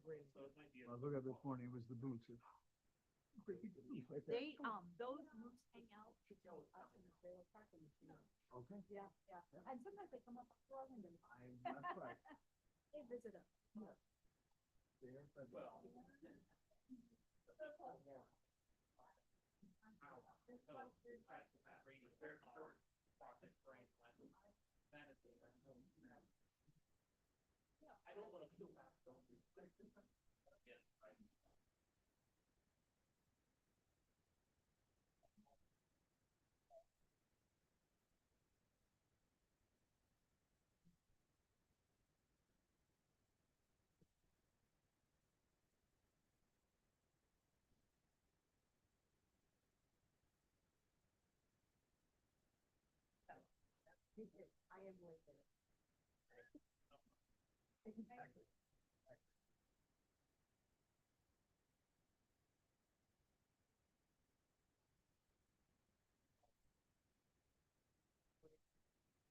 I look at this morning, it was the boots. They, those moose hang out between us and the trailer park and the field. Okay. Yeah, yeah. And sometimes they come up to our windows. That's right. They visit us. There, but well. I don't want to feel bad. Yes, right. I am with it. Exactly.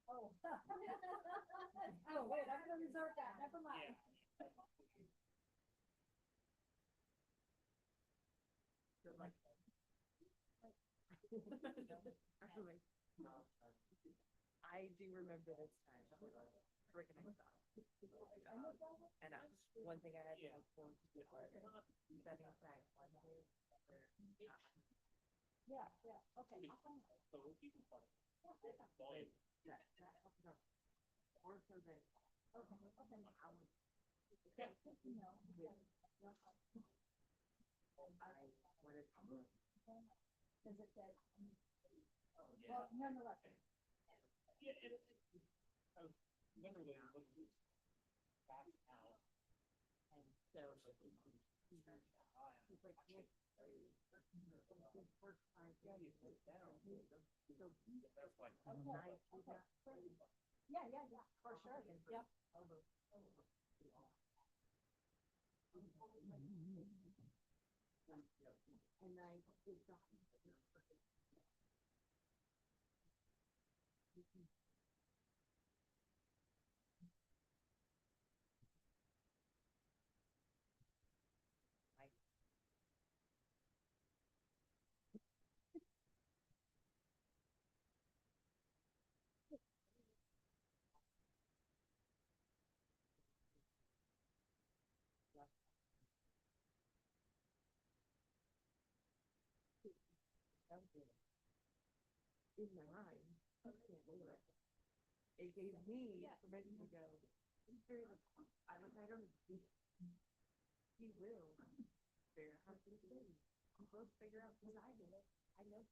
Oh. Oh, wait, I'm gonna reserve that, never mind. I do remember this time. Freaking excited. And one thing I had to look forward to was setting aside one day for Yeah, yeah, okay. I'll find it. So we'll keep it fun. that opens up or so that Okay, okay. I would You know, yeah. I wanted to look. Does it say? Yeah. Well, nonetheless. Yeah, I was literally looking back out. And so he's like, his first time down. So That's like Okay, okay. Yeah, yeah, yeah, for sure. Yep. and I did the like in my mind, I can't do it. It gave me permission to go. I was, I don't, he will figure out how to do it. I'm supposed to figure out what I did. I know.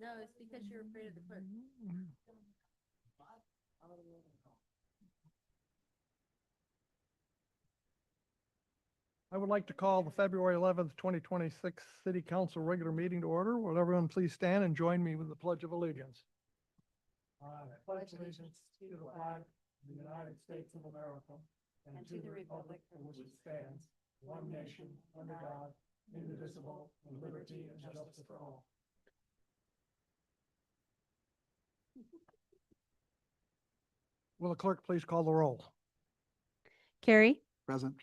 No, it's because you're afraid of the clerk. I would like to call the February 11th, 2026 City Council regular meeting to order. Will everyone please stand and join me with the Pledge of Allegiance? I pledge allegiance to the flag of the United States of America and to the republic for which it stands, one nation, under God, indivisible, with liberty and justice for all. Will the clerk please call the roll? Carrie, Present.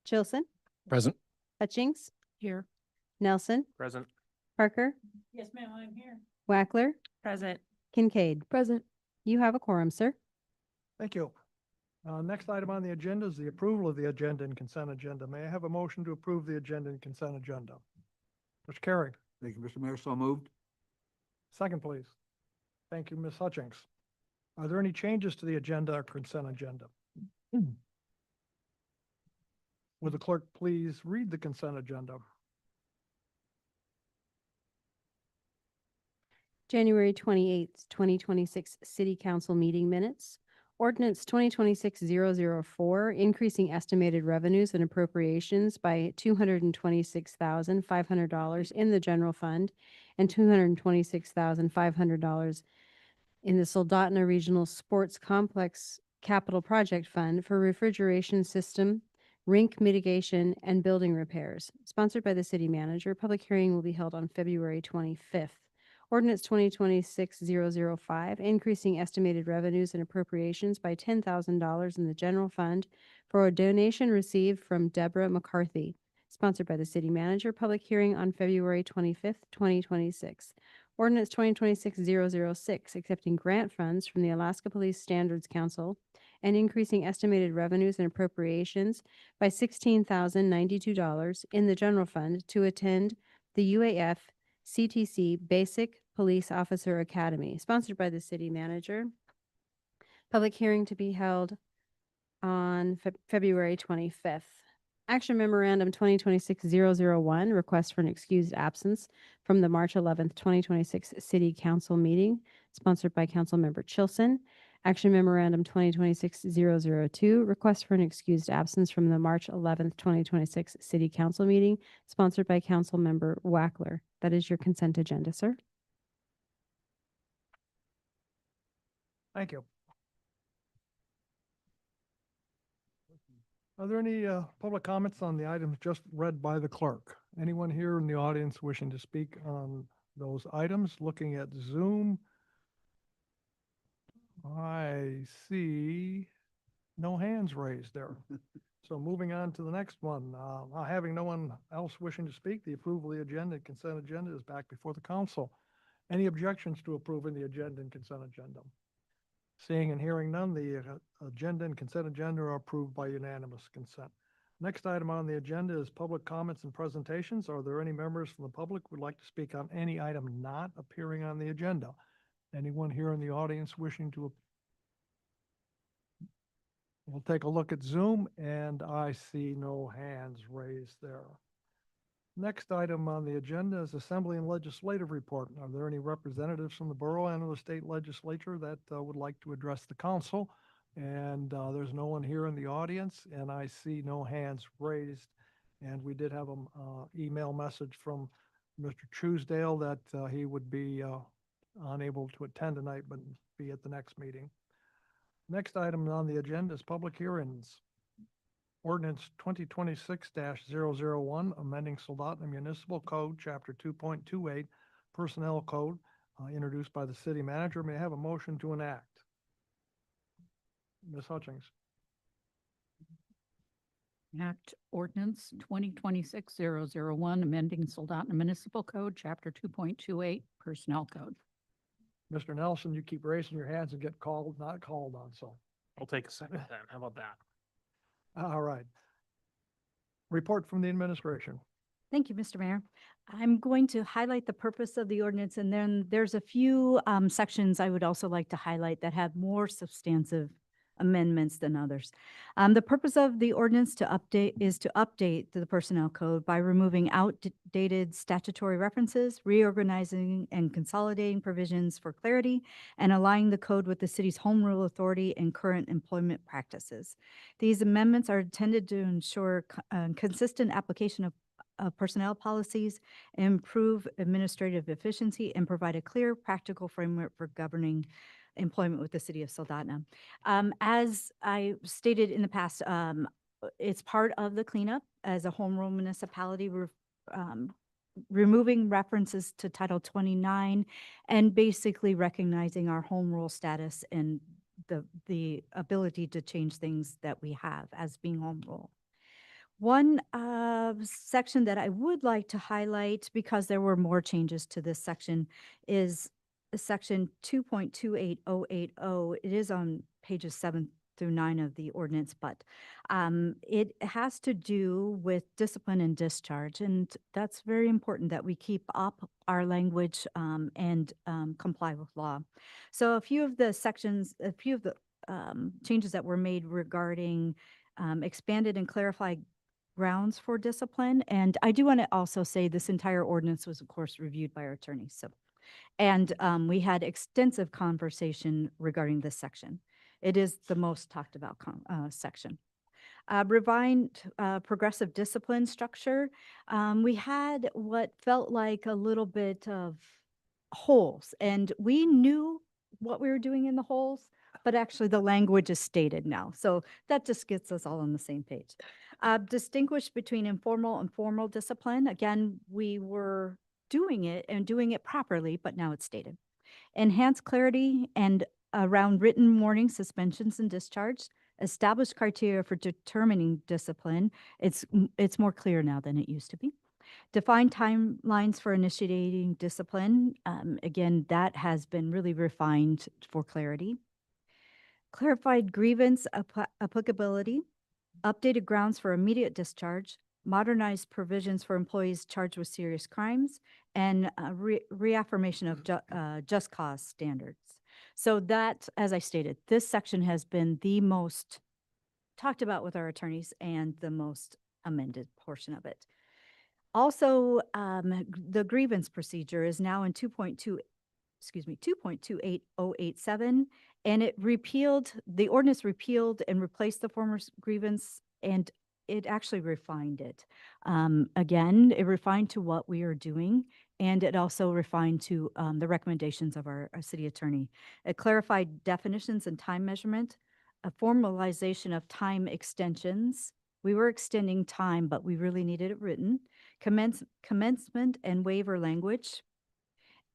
Chilson, Present. Hutchings, Here. Nelson, Present. Parker, Yes, ma'am, I'm here. Wackler, Present. Kincaid. Present. You have a quorum, sir. Thank you. Next item on the agenda is the approval of the agenda and consent agenda. May I have a motion to approve the agenda and consent agenda? Mr. Carey, Thank you, Mr. Mayor. So moved. second, please. Thank you, Ms. Hutchings. Are there any changes to the agenda or consent agenda? Would the clerk please read the consent agenda? January 28th, 2026 City Council meeting minutes. Ordinance 2026-004, increasing estimated revenues and appropriations by $226,500 in the general fund and $226,500 in the Soldotna Regional Sports Complex Capital Project Fund for refrigeration system, rink mitigation, and building repairs. Sponsored by the city manager. Public hearing will be held on February 25th. Ordinance 2026-005, increasing estimated revenues and appropriations by $10,000 in the general fund for a donation received from Deborah McCarthy. Sponsored by the city manager. Public hearing on February 25th, 2026. Ordinance 2026-006, accepting grant funds from the Alaska Police Standards Council and increasing estimated revenues and appropriations by $16,092 in the general fund to attend the UAF CTC Basic Police Officer Academy, sponsored by the city manager. Public hearing to be held on February 25th. Action Memorandum 2026-001, request for an excused absence from the March 11th, 2026 City Council meeting, sponsored by Councilmember Chilson. Action Memorandum 2026-002, request for an excused absence from the March 11th, 2026 City Council meeting, sponsored by Councilmember Wackler. That is your consent agenda, sir. Thank you. Are there any public comments on the items just read by the clerk? Anyone here in the audience wishing to speak on those items? Looking at Zoom, I see no hands raised there. So moving on to the next one, having no one else wishing to speak, the approval of the agenda and consent agenda is back before the council. Any objections to approving the agenda and consent agenda? Seeing and hearing none, the agenda and consent agenda are approved by unanimous consent. Next item on the agenda is public comments and presentations. Are there any members from the public who would like to speak on any item not appearing on the agenda? Anyone here in the audience wishing to? We'll take a look at Zoom, and I see no hands raised there. Next item on the agenda is Assembly and Legislative Report. Are there any representatives from the borough and the state legislature that would like to address the council? And there's no one here in the audience, and I see no hands raised. And we did have an email message from Mr. Truesdale that he would be unable to attend tonight, but be at the next meeting. Next item on the agenda is public hearings. Ordinance 2026-001, amending Soldotna Municipal Code, Chapter 2.28, Personnel Code, introduced by the city manager. May I have a motion to enact? Ms. Hutchings. Act Ordinance 2026-001, amending Soldotna Municipal Code, Chapter 2.28, Personnel Code. Mr. Nelson, you keep raising your hands and get called, not called on, so. I'll take a second then. How about that? All right. Report from the administration. Thank you, Mr. Mayor. I'm going to highlight the purpose of the ordinance, and then there's a few sections I would also like to highlight that have more substantive amendments than others. The purpose of the ordinance is to update the personnel code by removing outdated statutory references, reorganizing and consolidating provisions for clarity, and aligning the code with the city's home rule authority and current employment practices. These amendments are intended to ensure consistent application of personnel policies, improve administrative efficiency, and provide a clear, practical framework for governing employment with the city of Soldotna. As I stated in the past, it's part of the cleanup as a home rule municipality, removing references to Title 29 and basically recognizing our home rule status and the ability to change things that we have as being home rule. One section that I would like to highlight, because there were more changes to this section, is section 2.28080. It is on pages 7 through 9 of the ordinance, but it has to do with discipline and discharge, and that's very important that we keep up our language and comply with law. So a few of the changes that were made regarding expanded and clarified grounds for discipline. And I do want to also say this entire ordinance was, of course, reviewed by our attorneys. And we had extensive conversation regarding this section. It is the most talked about section. Refined progressive discipline structure. We had what felt like a little bit of holes, and we knew what we were doing in the holes, but actually the language is stated now. So that just gets us all on the same page. Distinguish between informal and formal discipline. Again, we were doing it and doing it properly, but now it's stated. Enhance clarity and around written warning, suspensions, and discharge. Establish criteria for determining discipline. It's more clear now than it used to be. Define timelines for initiating discipline. Again, that has been really refined for clarity. Clarified grievance applicability. Updated grounds for immediate discharge, modernized provisions for employees charged with serious crimes, and reaffirmation of just cause standards. So that, as I stated, this section has been the most talked about with our attorneys and the most amended portion of it. Also, the grievance procedure is now in 2.28087, and the ordinance repealed and replaced the former grievance, and it actually refined it. Again, it refined to what we are doing, and it also refined to the recommendations of our city attorney. It clarified definitions and time measurement, a formalization of time extensions. We were extending time, but we really needed it written. Commencement and waiver language.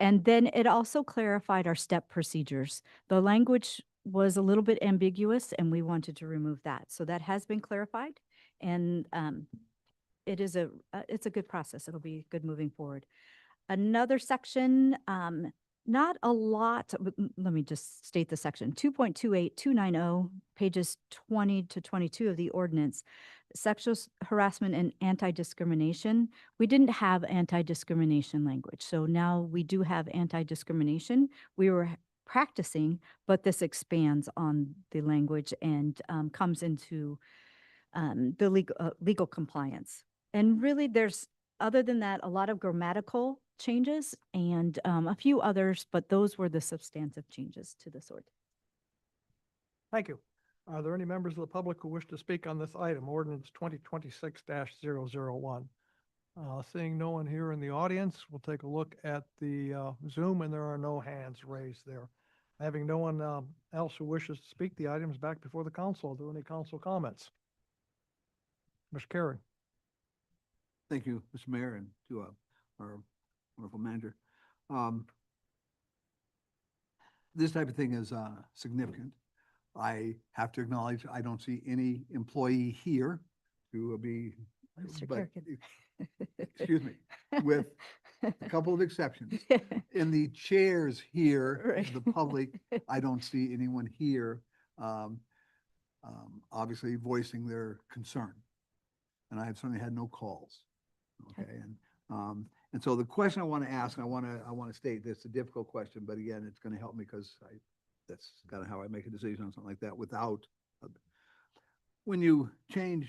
And then it also clarified our step procedures. The language was a little bit ambiguous, and we wanted to remove that. So that has been clarified, and it's a good process. It'll be good moving forward. Another section, not a lot, let me just state the section, 2.28290, pages 20 to 22 of the ordinance. Sexual harassment and anti-discrimination. We didn't have anti-discrimination language, so now we do have anti-discrimination. We were practicing, but this expands on the language and comes into the legal compliance. And really, there's, other than that, a lot of grammatical changes and a few others, but those were the substantive changes to this ordinance. Thank you. Are there any members of the public who wish to speak on this item, ordinance 2026-001? Seeing no one here in the audience, we'll take a look at the Zoom, and there are no hands raised there. Having no one else who wishes to speak, the item is back before the council. Are there any council comments? Mr. Karen. Thank you, Mr. Mayor, and to our wonderful manager. This type of thing is significant. I have to acknowledge, I don't see any employee here who will be, Mr. but- Kirkin. excuse me, with a couple of exceptions. In the chairs here, Right. the public, I don't see anyone here obviously voicing their concern. And I have certainly had no calls. Okay, and so the question I want to ask, and I want to state this, a difficult question, but again, it's going to help me because that's kind of how I make a decision on something like that without when you change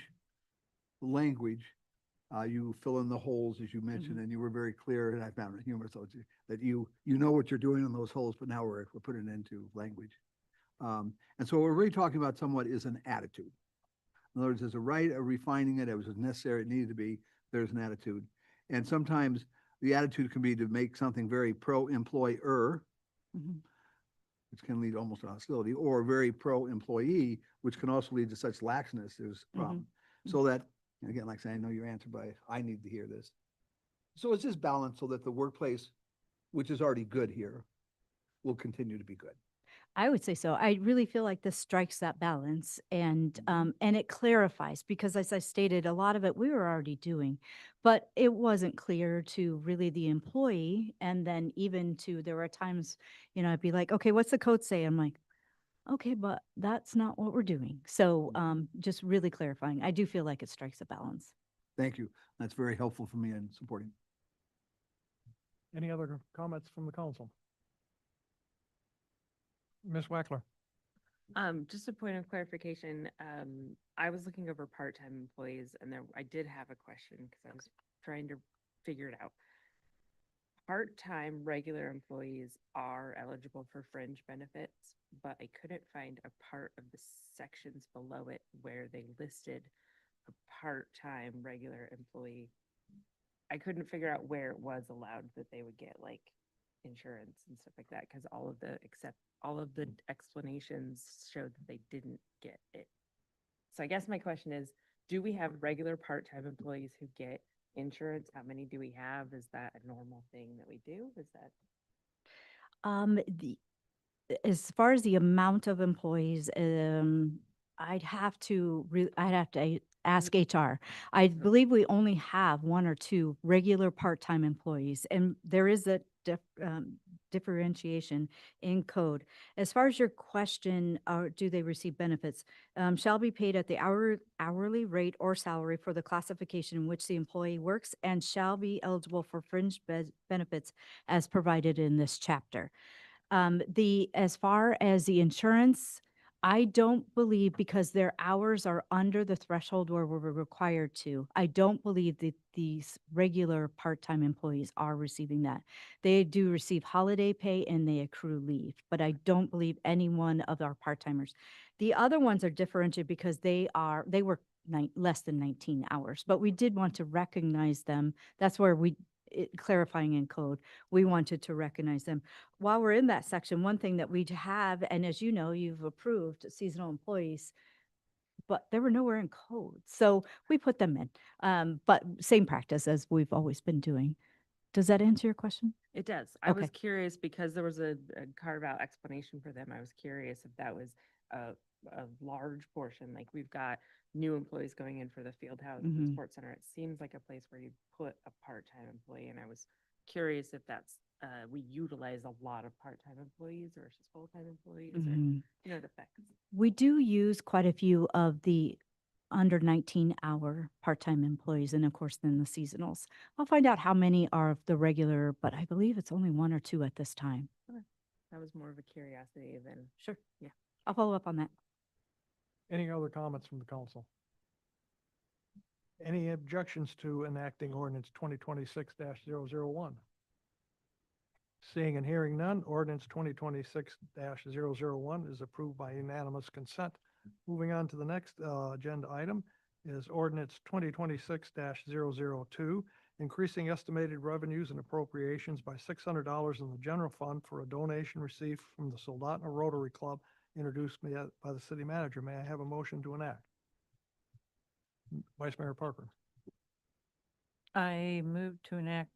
the language, you fill in the holes, as you mentioned, and you were very clear, and I found it humorous, that you know what you're doing in those holes, but now we're putting it into language. And so what we're really talking about somewhat is an attitude. In other words, there's a right of refining it, it was necessary, it needed to be, there's an attitude. And sometimes the attitude can be to make something very pro-employer, which can lead almost to hostility, or very pro-employee, which can also lead to such laxness, there's a problem. So that, again, like I say, I know your answer, but I need to hear this. So it's just balance so that the workplace, which is already good here, will continue to be good. I would say so. I really feel like this strikes that balance and it clarifies because as I stated, a lot of it we were already doing, but it wasn't clear to really the employee. And then even to, there were times, I'd be like, okay, what's the code say? I'm like, okay, but that's not what we're doing. So just really clarifying. I do feel like it strikes a balance. Thank you. That's very helpful for me in supporting. Any other comments from the council? Ms. Wackler? Just a point of clarification, I was looking over part-time employees and I did have a question because I was trying to figure it out. Part-time regular employees are eligible for fringe benefits, but I couldn't find a part of the sections below it where they listed a part-time regular employee. I couldn't figure out where it was allowed that they would get like insurance and stuff like that because all of the explanations showed that they didn't get it. So I guess my question is, do we have regular part-time employees who get insurance? How many do we have? Is that a normal thing that we do? Is that As far as the amount of employees, I'd have to ask HR. I believe we only have one or two regular part-time employees, and there is a differentiation in code. As far as your question, do they receive benefits? Shall be paid at the hourly rate or salary for the classification in which the employee works and shall be eligible for fringe benefits as provided in this chapter. As far as the insurance, I don't believe because their hours are under the threshold where we're required to. I don't believe that these regular part-time employees are receiving that. They do receive holiday pay and they accrue leave, but I don't believe any one of our part-timers. The other ones are differentiated because they work less than 19 hours, but we did want to recognize them. That's where clarifying in code, we wanted to recognize them. While we're in that section, one thing that we have, and as you know, you've approved seasonal employees, but they were nowhere in code. So we put them in, but same practice as we've always been doing. Does that answer your question? It does. I was curious because there was a carve-out explanation for them. I was curious if that was a large portion. Like we've got new employees going in for the field house and sports center. It seems like a place where you put a part-time employee, and I was curious if that's we utilize a lot of part-time employees versus full-time employees, or the effects. We do use quite a few of the under 19-hour part-time employees, and of course, then the seasonals. I'll find out how many are of the regular, but I believe it's only one or two at this time. Okay. That was more of a curiosity than Sure. Yeah. I'll follow up on that. Any other comments from the council? Any objections to enacting ordinance 2026-001? Seeing and hearing none, ordinance 2026-001 is approved by unanimous consent. Moving on to the next agenda item is ordinance 2026-002, increasing estimated revenues and appropriations by $600 in the general fund for a donation received from the Soldotna Rotary Club, introduced by the city manager. May I have a motion to enact? Vice Mayor Parker. I move to enact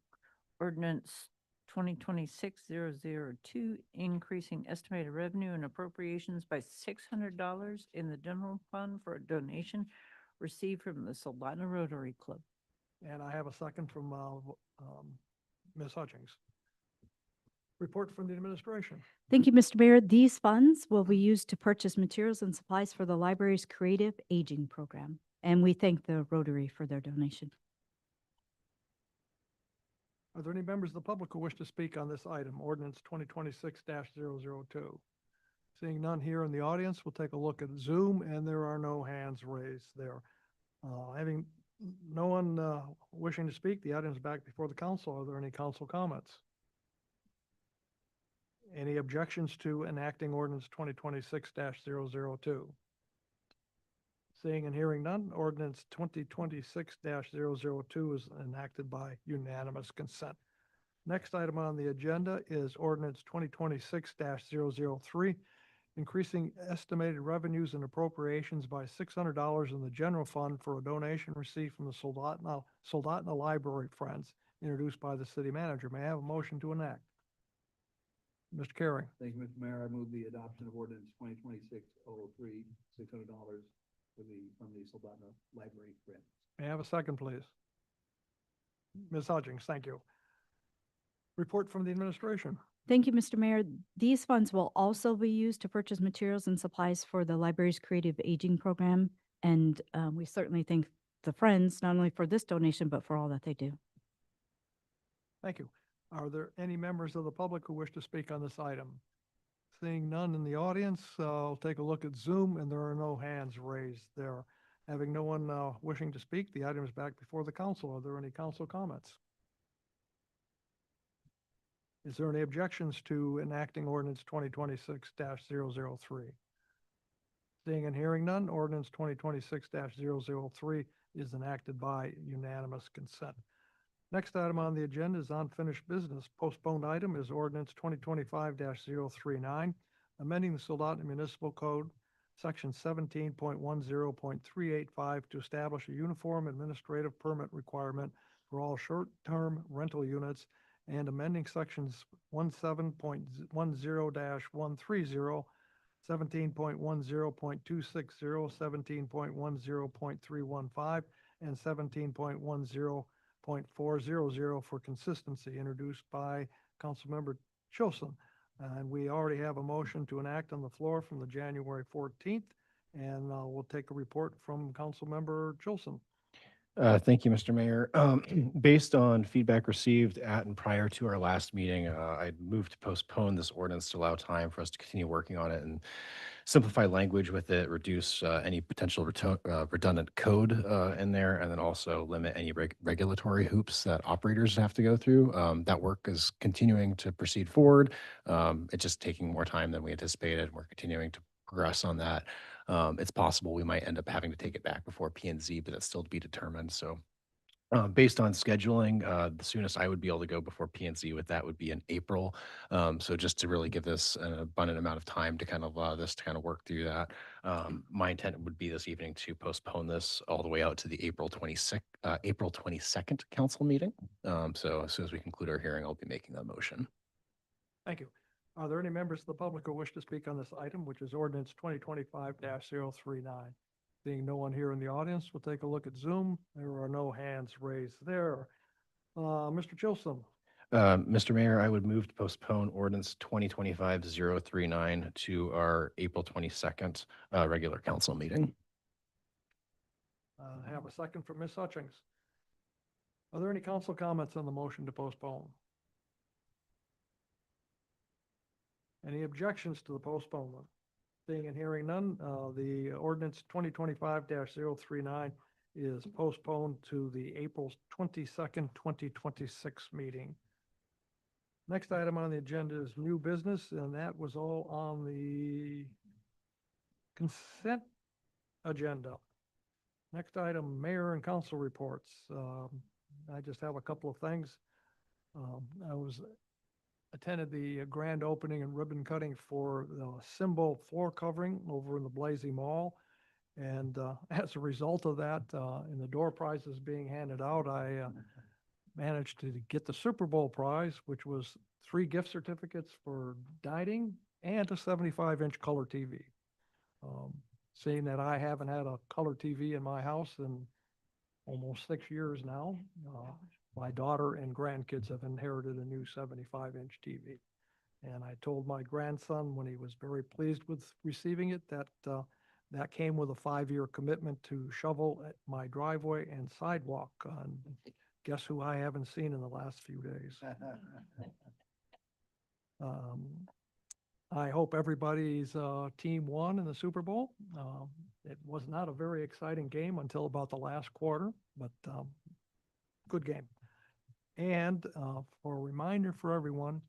ordinance 2026-002, increasing estimated revenue and appropriations by $600 in the general fund for a donation received from the Soldotna Rotary Club. And I have a second from Ms. Hutchings. Report from the administration. Thank you, Mr. Mayor. These funds will be used to purchase materials and supplies for the library's creative aging program. And we thank the Rotary for their donation. Are there any members of the public who wish to speak on this item, ordinance 2026-002? Seeing none here in the audience, we'll take a look at Zoom, and there are no hands raised there. Having no one wishing to speak, the item is back before the council. Are there any council comments? Any objections to enacting ordinance 2026-002? Seeing and hearing none, ordinance 2026-002 is enacted by unanimous consent. Next item on the agenda is ordinance 2026-003, increasing estimated revenues and appropriations by $600 in the general fund for a donation received from the Soldotna Library Friends, introduced by the city manager. May I have a motion to enact? Mr. Carey, Thank you, Mr. Mayor. I move the adoption of ordinance 2026-003, $600 from the Soldotna Library Grant. may I have a second, please? Ms. Hutchings, thank you. Report from the administration. Thank you, Mr. Mayor. These funds will also be used to purchase materials and supplies for the library's creative aging program. And we certainly thank the Friends, not only for this donation, but for all that they do. Thank you. Are there any members of the public who wish to speak on this item? Seeing none in the audience, I'll take a look at Zoom, and there are no hands raised there. Having no one wishing to speak, the item is back before the council. Are there any council comments? Is there any objections to enacting ordinance 2026-003? Seeing and hearing none, ordinance 2026-003 is enacted by unanimous consent. Next item on the agenda is unfinished business. Postponed item is ordinance 2025-039, amending the Soldotna Municipal Code, section 17.10.385 to establish a uniform administrative permit requirement for all short-term rental units and amending sections 17.10-130, 17.10.260, 17.10.315, and 17.10.400 for consistency, introduced by Councilmember Chilson. And we already have a motion to enact on the floor from the January 14th, and we'll take a report from Councilmember Chilson. Thank you, Mr. Mayor. Based on feedback received at and prior to our last meeting, I moved to postpone this ordinance to allow time for us to continue working on it and simplify language with it, reduce any potential redundant code in there, and then also limit any regulatory hoops that operators have to go through. That work is continuing to proceed forward. It's just taking more time than we anticipated. We're continuing to progress on that. It's possible we might end up having to take it back before P&Z, but that's still to be determined. So based on scheduling, the soonest I would be able to go before P&Z with that would be in April. So just to really give this an abundant amount of time to kind of work through that. My intent would be this evening to postpone this all the way out to the April 22nd council meeting. So as soon as we conclude our hearing, I'll be making that motion. Thank you. Are there any members of the public who wish to speak on this item, which is ordinance 2025-039? Seeing no one here in the audience, we'll take a look at Zoom. There are no hands raised there. Mr. Chilson, Mr. Mayor, I would move to postpone ordinance 2025-039 to our April 22nd regular council meeting. have a second from Ms. Hutchings. Are there any council comments on the motion to postpone? Any objections to the postponement? Seeing and hearing none, the ordinance 2025-039 is postponed to the April 22nd, 2026 meeting. Next item on the agenda is new business, and that was all on the consent agenda. Next item, mayor and council reports. I just have a couple of things. I attended the grand opening and ribbon cutting for the Symbol floor covering over in the Blasey Mall. And as a result of that, and the door prizes being handed out, I managed to get the Super Bowl prize, which was 3 gift certificates for dining and a 75-inch color TV. Seeing that I haven't had a color TV in my house in almost 6 years now, my daughter and grandkids have inherited a new 75-inch TV. And I told my grandson when he was very pleased with receiving it that that came with a 5-year commitment to shovel at my driveway and sidewalk. And guess who I haven't seen in the last few days? I hope everybody's team won in the Super Bowl. It was not a very exciting game until about the last quarter, but good game. And for a reminder for everyone,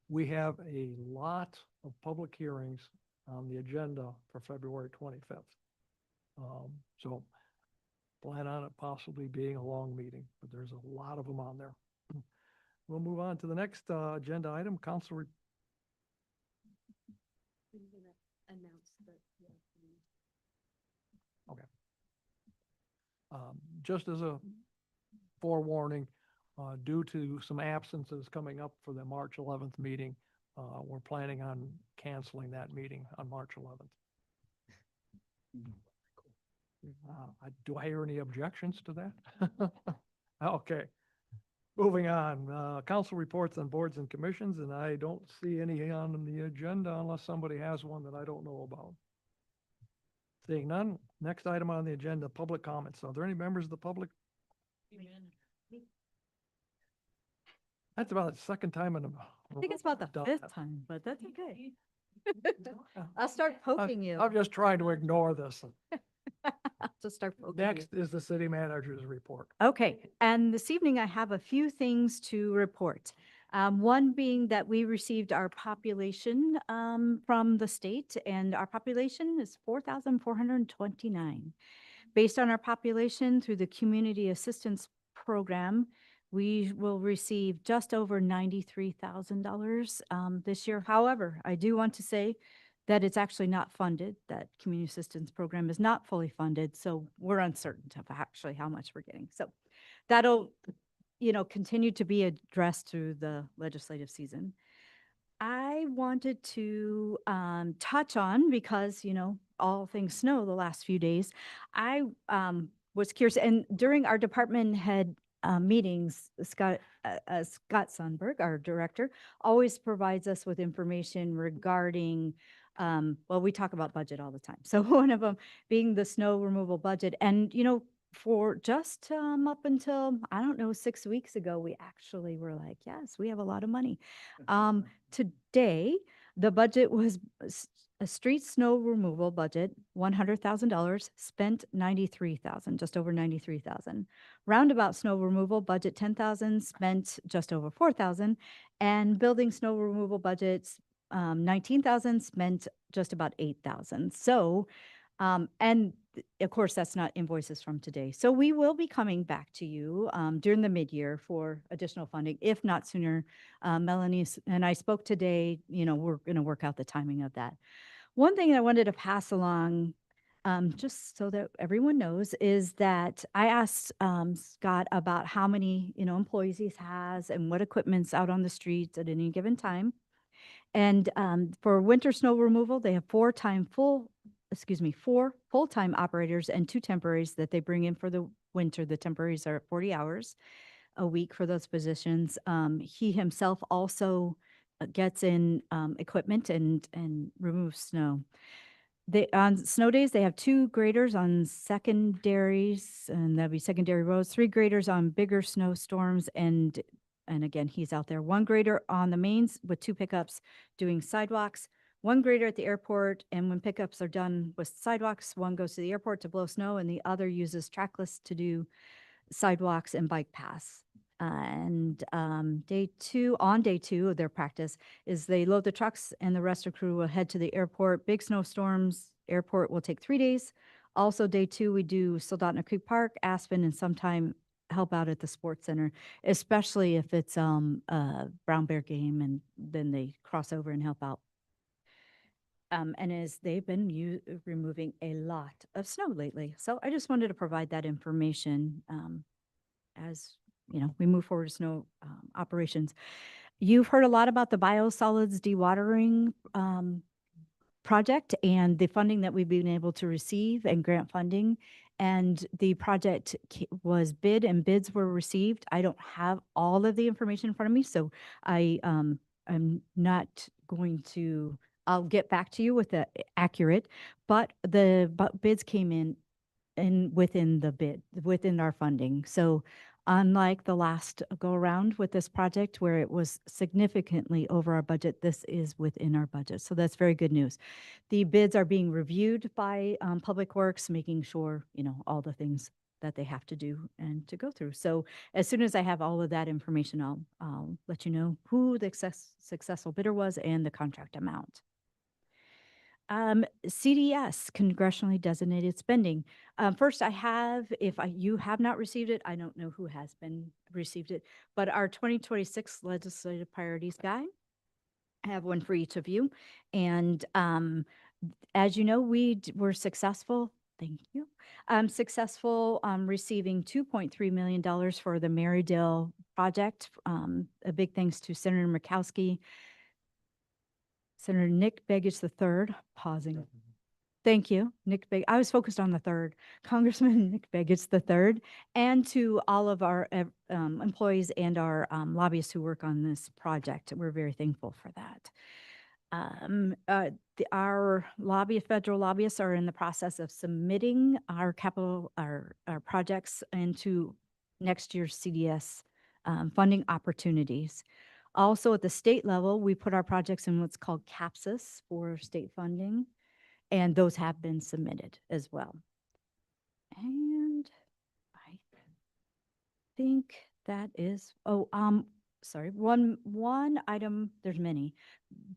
we have a lot of public hearings on the agenda for February 25th. So plan on it possibly being a long meeting, but there's a lot of them on there. We'll move on to the next agenda item, council. Just as a forewarning, due to some absences coming up for the March 11th meeting, we're planning on canceling that meeting on March 11th. Do I hear any objections to that? Okay. Moving on, council reports on boards and commissions, and I don't see any on the agenda unless somebody has one that I don't know about. Seeing none, next item on the agenda, public comments. Are there any members of the public? That's about the second time in a. I think it's about the done fifth that. time, but that's okay. I'll start poking you. I'm just trying to ignore this. I'll just start poking you. Next is the city manager's report. Okay, and this evening I have a few things to report. One being that we received our population from the state, and our population is 4,429. Based on our population through the Community Assistance Program, we will receive just over $93,000 this year. However, I do want to say that it's actually not funded, that Community Assistance Program is not fully funded, so we're uncertain of actually how much we're getting. So that'll, continue to be addressed through the legislative season. I wanted to touch on, because, all things snow the last few days, I was curious, and during our department head meetings, Scott Sundberg, our director, always provides us with information regarding, we talk about budget all the time. So one of them being the snow removal budget. And, for just up until, 6 weeks ago, we actually were like, yes, we have a lot of money. Today, the budget was a street snow removal budget, $100,000, spent $93,000, just over $93,000. Roundabout snow removal budget, $10,000, spent just over $4,000. And building snow removal budgets, $19,000, spent just about $8,000. So, and of course, that's not invoices from today. So we will be coming back to you during the mid-year for additional funding, if not sooner. Melanie and I spoke today, we're going to work out the timing of that. One thing I wanted to pass along, just so that everyone knows, is that I asked Scott about how many, employees he has and what equipment's out on the streets at any given time. And for winter snow removal, they have four full-time operators and 2 temporaries that they bring in for the winter. The temporaries are 40 hours a week for those positions. He himself also gets in equipment and removes snow. On snow days, they have 2 graders on secondaries, and that'd be secondary roads, 3 graders on bigger snowstorms, and again, he's out there. 1 grader on the mains with 2 pickups doing sidewalks, 1 grader at the airport, and when pickups are done with sidewalks, 1 goes to the airport to blow snow, and the other uses trackless to do sidewalks and bike paths. And day 2 of their practice is they load the trucks, and the rest of the crew will head to the airport. Big snowstorms, airport will take 3 days. Also, day 2, we do Soldotna Creek Park, Aspen, and sometime help out at the sports center, especially if it's a brown bear game, and then they cross over and help out. And as they've been removing a lot of snow lately. So I just wanted to provide that information as, we move forward to snow operations. You've heard a lot about the biosolids dewatering project and the funding that we've been able to receive and grant funding. And the project was bid and bids were received. I don't have all of the information in front of me, so I'm not going to, I'll get back to you with the accurate, but the bids came in within the bid, within our funding. So Unlike the last go around with this project where it was significantly over our budget, this is within our budget. So that's very good news. The bids are being reviewed by Public Works, making sure, all the things that they have to do and to go through. So as soon as I have all of that information, I'll let you know who the successful bidder was and the contract amount. CDS, congressionally designated spending. First, you have not received it, I don't know who has been received it, but our 2026 legislative priorities guide, I have one for each of you. And as you know, we were successful. Thank you. Successful receiving $2.3 million for the Marydale project. A big thanks to Senator Murkowski, Senator Nick Begich III, pausing. Thank you, Nick Begich. I was focused on the third, Congressman Nick Begich III, and to all of our employees and our lobbyists who work on this project. We're very thankful for that. Our federal lobbyists are in the process of submitting our projects into next year's CDS funding opportunities. Also, at the state level, we put our projects in what's called CAPSIS for state funding, and those have been submitted as well. And I think that is, sorry, one item, there's many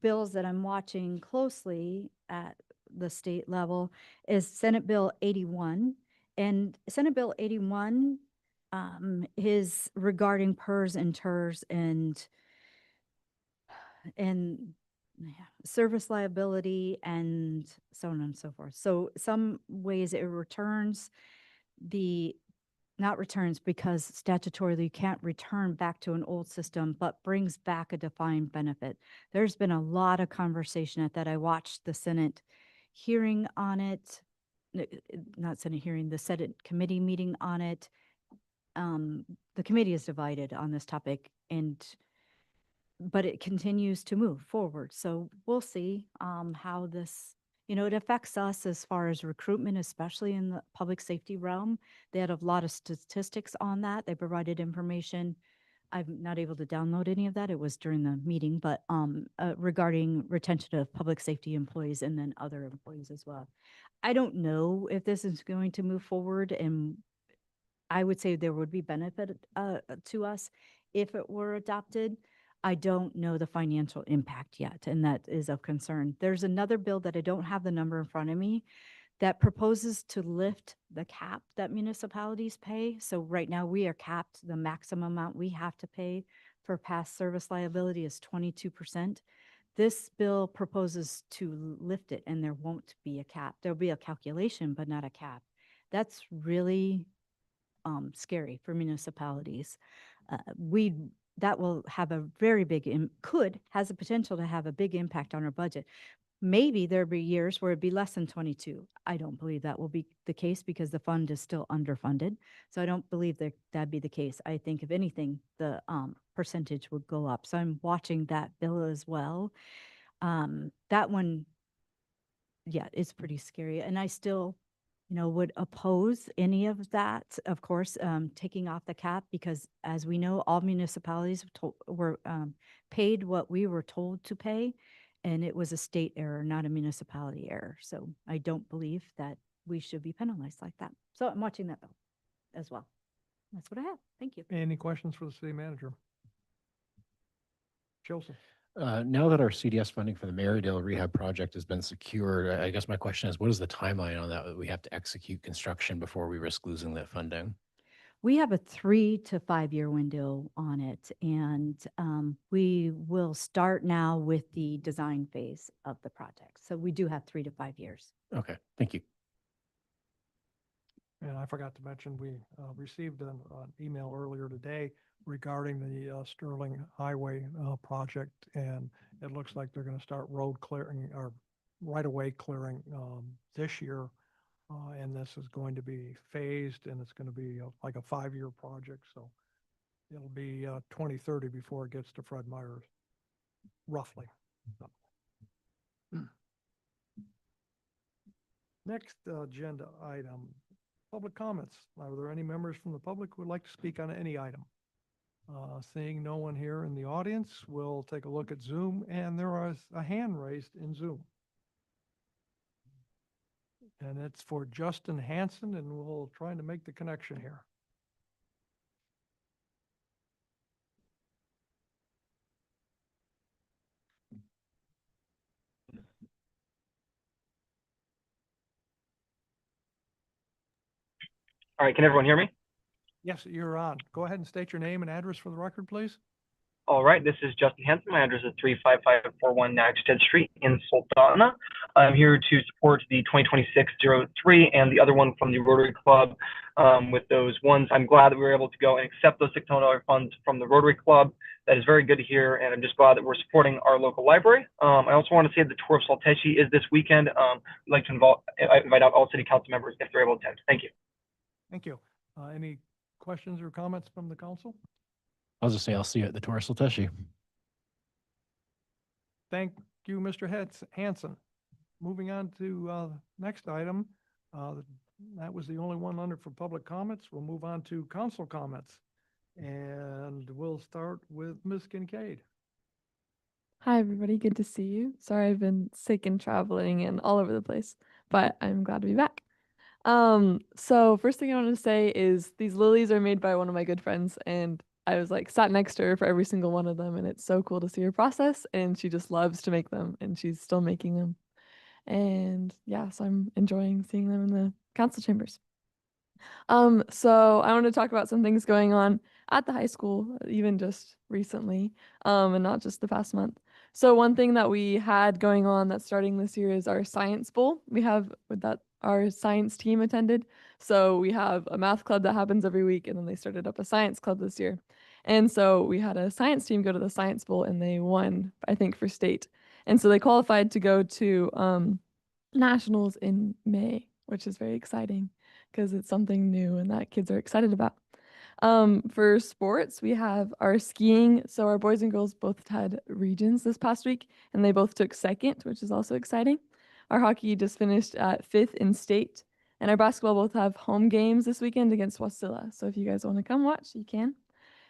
bills that I'm watching closely at the state level is Senate Bill 81. And Senate Bill 81 is regarding PERS and TERS and service liability and so on and so forth. So some ways it not returns because statutorily you can't return back to an old system, but brings back a defined benefit. There's been a lot of conversation at that. I watched the Senate hearing on it, not Senate hearing, the Senate committee meeting on it. The committee is divided on this topic, but it continues to move forward. So we'll see how this, it affects us as far as recruitment, especially in the public safety realm. They had a lot of statistics on that. They provided information. I'm not able to download any of that. It was during the meeting, but regarding retention of public safety employees and then other employees as well. I don't know if this is going to move forward, and I would say there would be benefit to us if it were adopted. I don't know the financial impact yet, and that is of concern. There's another bill that I don't have the number in front of me that proposes to lift the cap that municipalities pay. So right now we are capped. The maximum amount we have to pay for past service liability is 22%. This bill proposes to lift it, and there won't be a cap. There'll be a calculation, but not a cap. That's really scary for municipalities. That will have a very big, has the potential to have a big impact on our budget. Maybe there'll be years where it'd be less than 22. I don't believe that will be the case because the fund is still underfunded. So I don't believe that that'd be the case. I think if anything, the percentage would go up. So I'm watching that bill as well. That one, yeah, it's pretty scary. And I still, would oppose any of that, of course, taking off the cap, because as we know, all municipalities were paid what we were told to pay, and it was a state error, not a municipality error. So I don't believe that we should be penalized like that. So I'm watching that bill as well. That's what I have. Thank you. Any questions for the city manager? Joseph? Now that our CDS funding for the Marydale rehab project has been secured, I guess my question is, what is the timeline on that we have to execute construction before we risk losing that funding? We have a 3 to 5 year window on it, and we will start now with the design phase of the project. So we do have 3 to 5 years. Okay, thank you. And I forgot to mention, we received an email earlier today regarding the Sterling Highway project, and it looks like they're going to start road clearing or right-of-way clearing this year, and this is going to be phased, and it's going to be like a 5-year project, so it'll be 2030 before it gets to Fred Meyer's, roughly. Next agenda item Public comments. Are there any members from the public who would like to speak on any item? Seeing no one here in the audience, we'll take a look at Zoom, and there is a hand raised in Zoom. And it's for Justin Hanson, and we'll try to make the connection here. All right, can everyone hear me? Yes, you're on. Go ahead and state your name and address for the record, please. All right, this is Justin Hanson. My address is 35541 Nagsted Street in Soldotna. I'm here to support the 2026-03 and the other one from the Rotary Club. With those ones, I'm glad that we were able to go and accept those $600 funds from the Rotary Club. That is very good to hear, and I'm just glad that we're supporting our local library. I also want to say the tour of Salteshi is this weekend. I'd like to invite out all city council members if they're able to attend. Thank you. Thank you. Any questions or comments from the council? I'll just say I'll see you at the Tour Salteshi. Thank you, Mr. Hanson. Moving on to next item. That was the only one under for public comments. We'll move on to council comments. And we'll start with Ms. Kincaid. Hi, everybody. Good to see you. Sorry, I've been sick and traveling and all over the place, but I'm glad to be back. So first thing I want to say is these lilies are made by one of my good friends, and I was like sat next to her for every single one of them, and it's so cool to see her process, and she just loves to make them, and she's still making them. And yeah, so I'm enjoying seeing them in the council chambers. So I want to talk about some things going on at the high school, even just recently, and not just the past month. So one thing that we had going on that's starting this year is our Science Bowl. We have that our science team attended. So we have a math club that happens every week, and then they started up a science club this year. And so we had a science team go to the Science Bowl, and they won, I think, for state. And so they qualified to go to nationals in May, which is very exciting because it's something new and that kids are excited about. For sports, we have our skiing. So our boys and girls both had regions this past week, and they both took second, which is also exciting. Our hockey just finished at 5th in state, and our basketball both have home games this weekend against Wasilla. So if you guys want to come watch, you can.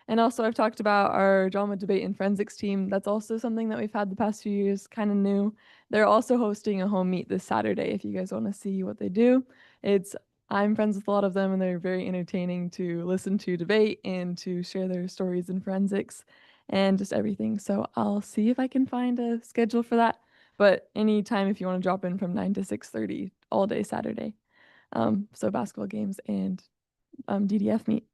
And also I've talked about our drama, debate, and forensics team. That's also something that we've had the past few years, kind of new. They're also hosting a home meet this Saturday if you guys want to see what they do. I'm friends with a lot of them, and they're very entertaining to listen to debate and to share their stories in forensics and just everything. So I'll see if I can find a schedule for that. But anytime if you want to drop in from 9 to 6:30 all day Saturday. So basketball games and DDF meet.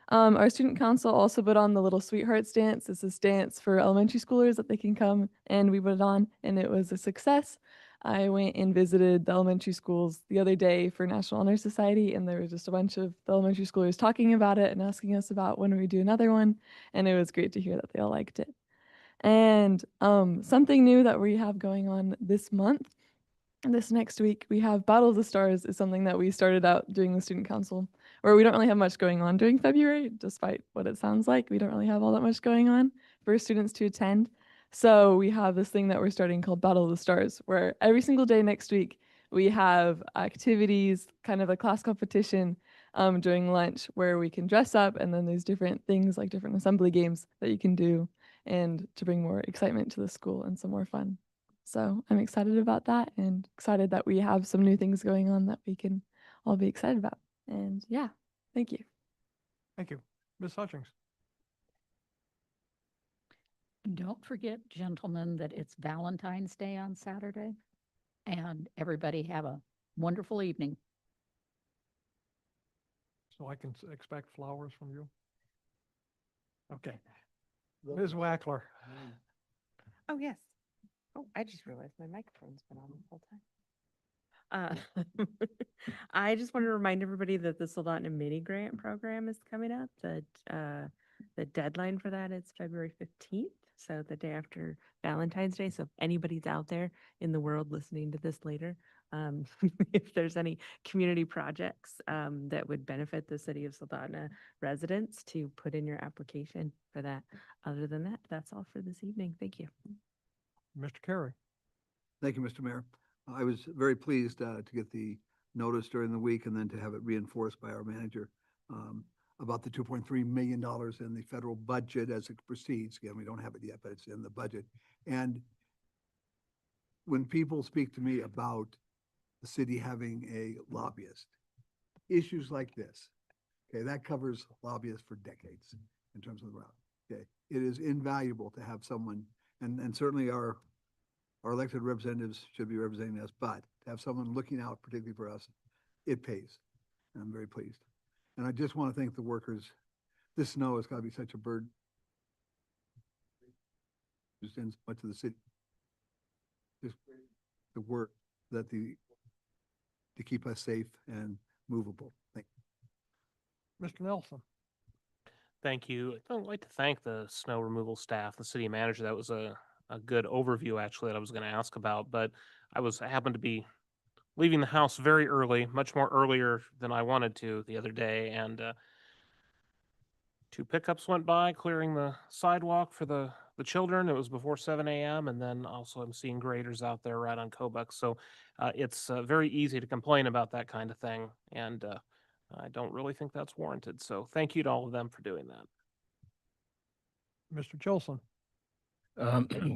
Our student council also put on the Little Sweethearts dance. This is dance for elementary schoolers that they can come, and we put it on, and it was a success. I went and visited the elementary schools the other day for National Honor Society, and there was just a bunch of the elementary schoolers talking about it and asking us about when we do another one, and it was great to hear that they all liked it. And something new that we have going on this month, and this next week, we have Battle of the Stars is something that we started out doing the student council, where we don't really have much going on during February, despite what it sounds like. We don't really have all that much going on for students to attend. So we have this thing that we're starting called Battle of the Stars, where every single day next week, we have activities, kind of a class competition during lunch where we can dress up, and then there's different things like different assembly games that you can do and to bring more excitement to the school and some more fun. So I'm excited about that and excited that we have some new things going on that we can all be excited about. And yeah, thank you. Thank you. Ms. Hutchings. Don't forget, gentlemen, that it's Valentine's Day on Saturday, and everybody have a wonderful evening. So I can expect flowers from you? Okay. Ms. Wackler. Oh, yes. Oh, I just realized my microphone's been on the whole time. I just want to remind everybody that the Soldotna mini grant program is coming up. The deadline for that is February 15th, so the day after Valentine's Day. So if anybody's out there in the world listening to this later, if there's any community projects that would benefit the city of Soldotna residents, to put in your application for that. Other than that, that's all for this evening. Thank you. Mr. Carey. Thank you, Mr. Mayor. I was very pleased to get the notice during the week and then to have it reinforced by our manager about the $2.3 million in the federal budget as it proceeds. Again, we don't have it yet, but it's in the budget. And when people speak to me about the city having a lobbyist, issues like this, okay, that covers lobbyists for decades in terms of the route. Okay, it is invaluable to have someone, and certainly our elected representatives should be representing us, but to have someone looking out particularly for us, it pays. And I'm very pleased. And I just want to thank the workers. This snow has got to be such a burden. Just in so much of the city. Just the work that to keep us safe and movable. Thank you. Mr. Nelson. Thank you. I'd like to thank the snow removal staff, the city manager. That was a good overview, actually, that I was going to ask about. But I happened to be leaving the house very early, much more earlier than I wanted to the other day. And 2 pickups went by clearing the sidewalk for the children. It was before 7 a.m. And then also I'm seeing graders out there right on Kobuk. So it's very easy to complain about that kind of thing. And I don't really think that's warranted. So thank you to all of them for doing that. Mr. Chilson.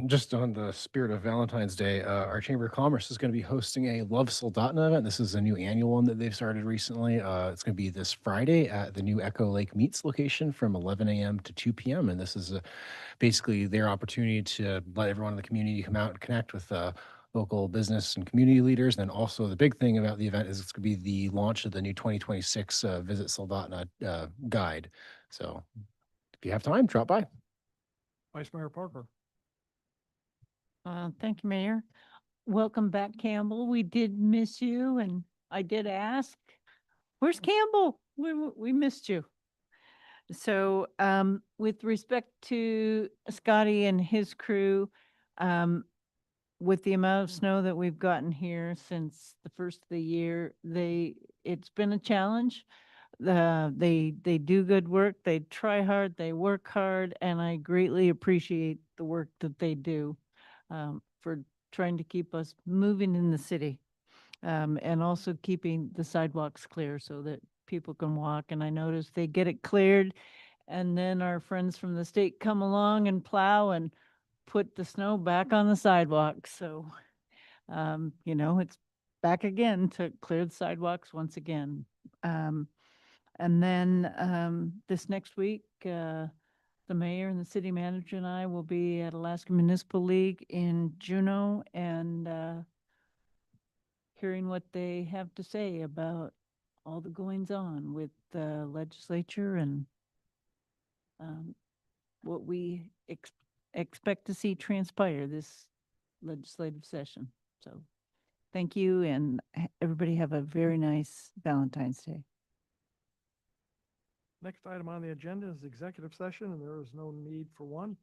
Just on the spirit of Valentine's Day, our Chamber of Commerce is going to be hosting a Love Soldotna event. This is a new annual one that they've started recently. It's going to be this Friday at the new Echo Lake Meats location from 11 a.m. to 2 p.m. And this is basically their opportunity to let everyone in the community come out and connect with local business and community leaders. And then also the big thing about the event is it's going to be the launch of the new 2026 Visit Soldotna guide. So if you have time, drop by. Vice Mayor Parker. Thank you, Mayor. Welcome back, Campbell. We did miss you, and I did ask, where's Campbell? We missed you. So with respect to Scotty and his crew, with the amount of snow that we've gotten here since the first of the year, it's been a challenge. They do good work, they try hard, they work hard, and I greatly appreciate the work that they do for trying to keep us moving in the city, and also keeping the sidewalks clear so that people can walk. And I noticed they get it cleared, and then our friends from the state come along and plow and put the snow back on the sidewalks. So, it's back again to clear the sidewalks once again. And then this next week, the mayor and the city manager and I will be at Alaska Municipal League in Juneau and hearing what they have to say about all the goings on with the legislature and what we expect to see transpire this legislative session. So thank you, and everybody have a very nice Valentine's Day. Next item on the agenda is executive session, and there is no need for one.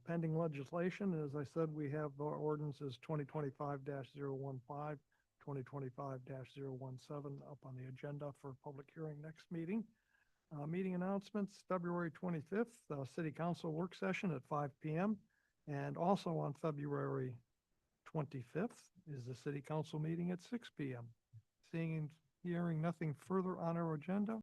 Pending legislation, as I said, we have our ordinances 2025-015, 2025-017 up on the agenda for public hearing next meeting. Meeting announcements, February 25th, City Council work session at 5 p.m. And also on February 25th is the City Council meeting at 6 p.m. Seeing and hearing nothing further on our agenda,